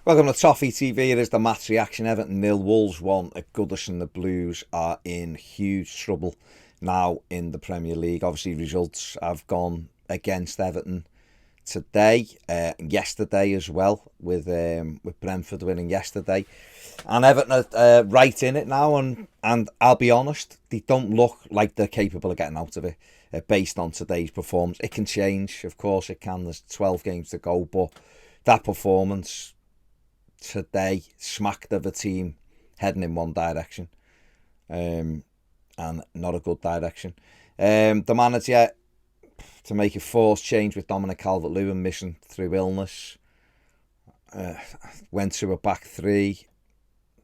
Welcome to Toffee TV. It is the match reaction. Everton 0, Wolves 1 at Goodison. The Blues are in huge trouble now in the Premier League. Obviously, results have gone against Everton today, yesterday as well, with Brentford winning yesterday. And Everton are right in it now, and I'll be honest, they don't look like they're capable of getting out of it based on today's performance. It can change, of course it can. There's 12 games to go, but that performance today smacked of a team heading in one direction, and not a good direction. The manager to make a forced change with Dominic Calvert-Lewin missing through illness, went to a back three,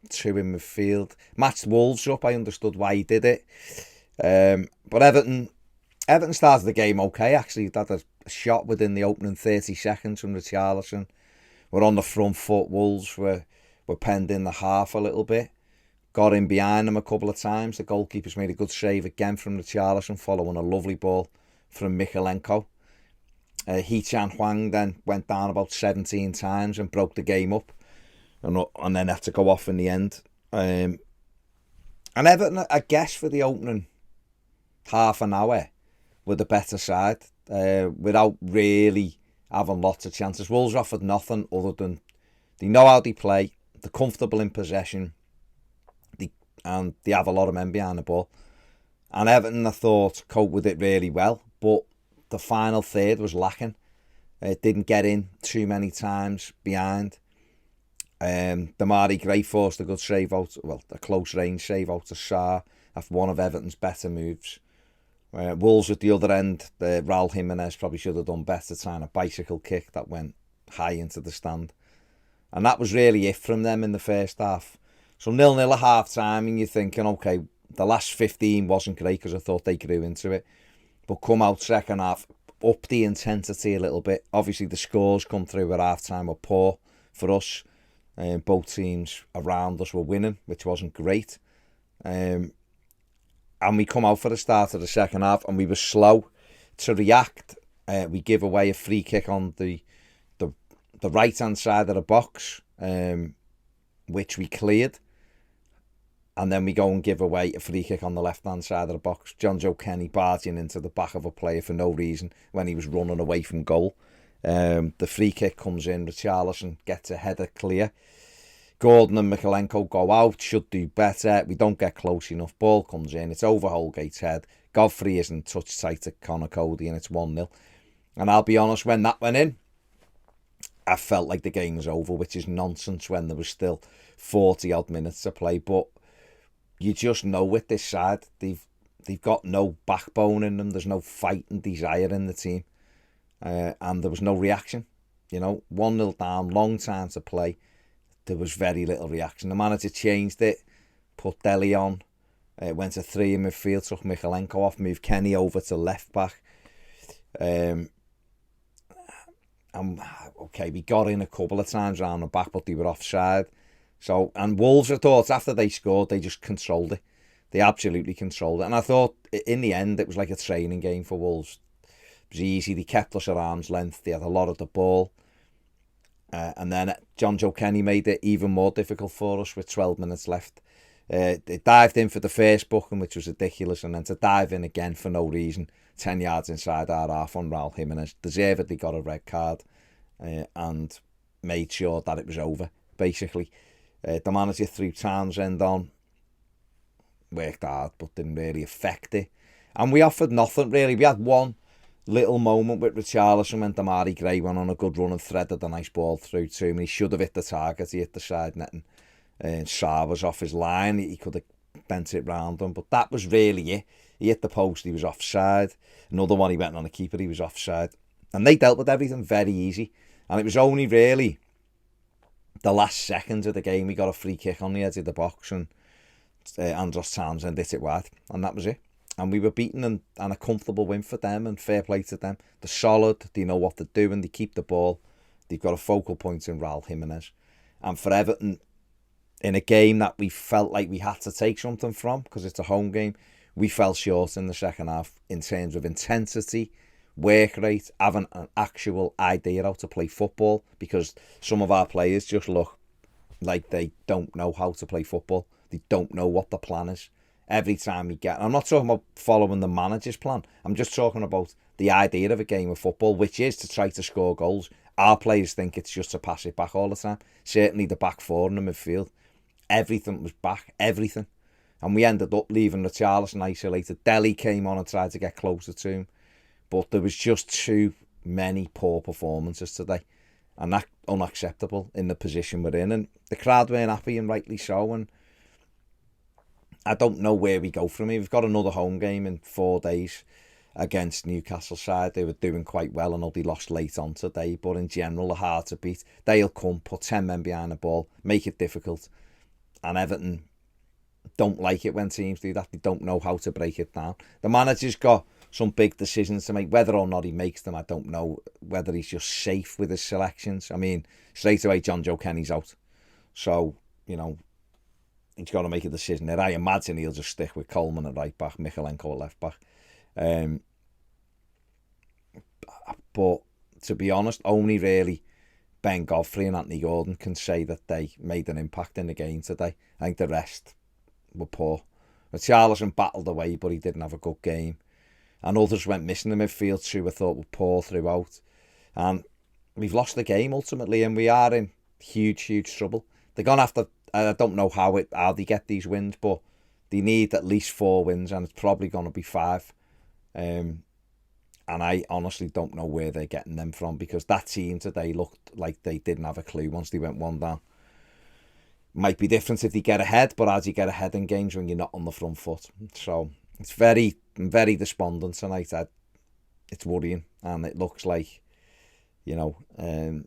two in midfield, matched Wolves up. I understood why he did it, but Everton started the game okay. Actually, they had a shot within the opening 30 seconds from Richarlison. We're on the front foot. Wolves were penned in the half a little bit. Got in behind them a couple of times. The goalkeeper's made a good save again from Richarlison, following a lovely ball from Mykolenko. Hee-Chan Hwang then went down about 17 times and broke the game up, and then had to go off in the end. And Everton, I guess, for the opening half an hour, were the better side, without really having lots of chances. Wolves offered nothing other than they know how they play, they're comfortable in possession, and they have a lot of men behind the ball. And Everton, I thought, coped with it really well, but the final third was lacking. It didn't get in too many times behind. Damari Gray forced a good save out, well, a close range save out to Sarr after one of Everton's better moves. Wolves at the other end, Raul Jimenez probably should have done better, trying a bicycle kick that went high into the stand. And that was really it from them in the first half. So 0-0 at half time, and you're thinking, okay, the last 15 wasn't great because I thought they grew into it. But come out second half, up the intensity a little bit. Obviously, the scores come through at half time were poor for us. Both teams around us were winning, which wasn't great. And we come out for the start of the second half, and we were slow to react. We give away a free kick on the right-hand side of the box, which we cleared. And then we go and give away a free kick on the left-hand side of the box. John Joe Kenny barging into the back of a player for no reason when he was running away from goal. The free kick comes in, Richarlison gets a header clear. Gordon and Mykolenko go out, should do better. We don't get close enough. Ball comes in, it's over Holgate's head. Godfrey isn't touched tight to Connor Cody, and it's 1-0. And I'll be honest, when that went in, I felt like the game was over, which is nonsense when there was still 40 odd minutes to play. But you just know with this side, they've got no backbone in them. There's no fight and desire in the team, and there was no reaction. 1-0 down, long time to play. There was very little reaction. The manager changed it, put Dele on, went to 3 in midfield, took Mykolenko off, moved Kenny over to left back. Okay, we got in a couple of times around the back, but they were offside. So, and Wolves, I thought, after they scored, they just controlled it. They absolutely controlled it. And I thought, in the end, it was like a training game for Wolves. It was easy. They kept us at arm's length. They had a lot of the ball. And then John Joe Kenny made it even more difficult for us with 12 minutes left. They dived in for the first booking, which was ridiculous, and then to dive in again for no reason, 10 yards inside our half on Raul Jimenez. Deservedly got a red card, and made sure that it was over, basically. The manager threw Townsend on, worked hard, but didn't really affect it. And we offered nothing, really. We had one little moment with Richarlison when Damari Gray went on a good run and threaded a nice ball through to him. He should have hit the target. He hit the side netting. Sarr was off his line. He could have bent it round him, but that was really it. He hit the post. He was offside. Another one, he went on a keeper. He was offside. And they dealt with everything very easy. And it was only really the last seconds of the game we got a free kick on the edge of the box, and Andros Townsend hit it wide, and that was it. And we were beaten, and a comfortable win for them, and fair play to them. They're solid, they know what they're doing, they keep the ball, they've got a focal point in Raul Jimenez. And for Everton, in a game that we felt like we had to take something from, because it's a home game, we fell short in the second half in terms of intensity. work rate, having an actual idea how to play football, because some of our players just look like they don't know how to play football. They don't know what the plan is. Every time you get... I'm not talking about following the manager's plan. I'm just talking about the idea of a game of football, which is to try to score goals. Our players think it's just to pass it back all the time. Certainly the back four in the midfield. Everything was back. Everything. And we ended up leaving Richarlison isolated. Dele came on and tried to get closer to him. But there was just too many poor performances today. And that's unacceptable in the position we're in. And the crowd weren't happy, and rightly so. And I don't know where we go from here. We've got another home game in 4 days against Newcastle side. They were doing quite well, and they lost late on today. But in general, they're hard to beat. They'll come, put 10 men behind the ball, make it difficult. And Everton don't like it when teams do that. They don't know how to break it down. The manager's got some big decisions to make. Whether or not he makes them, I don't know. Whether he's just safe with his selections. I mean, straight away, John Joe Kenny's out. So, you know, he's got to make a decision there. I imagine he'll just stick with Coleman at right back, Michalenko at left back. But to be honest, only really Ben Godfrey and Anthony Gordon can say that they made an impact in the game today. I think the rest were poor. Richarlison battled away, but he didn't have a good game. And others went missing in the midfield too, I thought were poor throughout. And we've lost the game ultimately, and we are in huge, huge trouble. They're going to have to... I don't know how they get these wins, but they need at least 4 wins, and it's probably going to be 5. And I honestly don't know where they're getting them from, because that team today looked like they didn't have a clue once they went 1 down. Might be different if they get ahead, but as you get ahead in games when you're not on the front foot. So it's very, very despondent tonight. It's worrying, and it looks like, you know,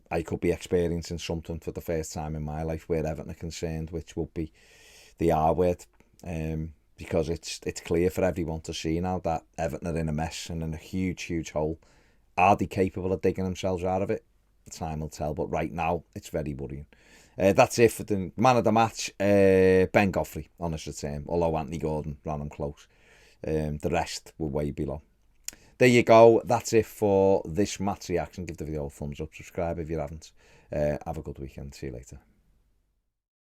I could be experiencing something for the first time in my life where Everton are concerned, which will be the R word, because it's clear for everyone to see now that Everton are in a mess and in a huge, huge hole. Are they capable of digging themselves out of it? Time will tell, but right now it's very worrying. That's it for the man of the match, Ben Godfrey, honest return, although Anthony Gordon ran him close. The rest were way below. There you go. That's it for this match reaction. Give the video a thumbs up. Subscribe if you haven't. Have a good weekend. See you later.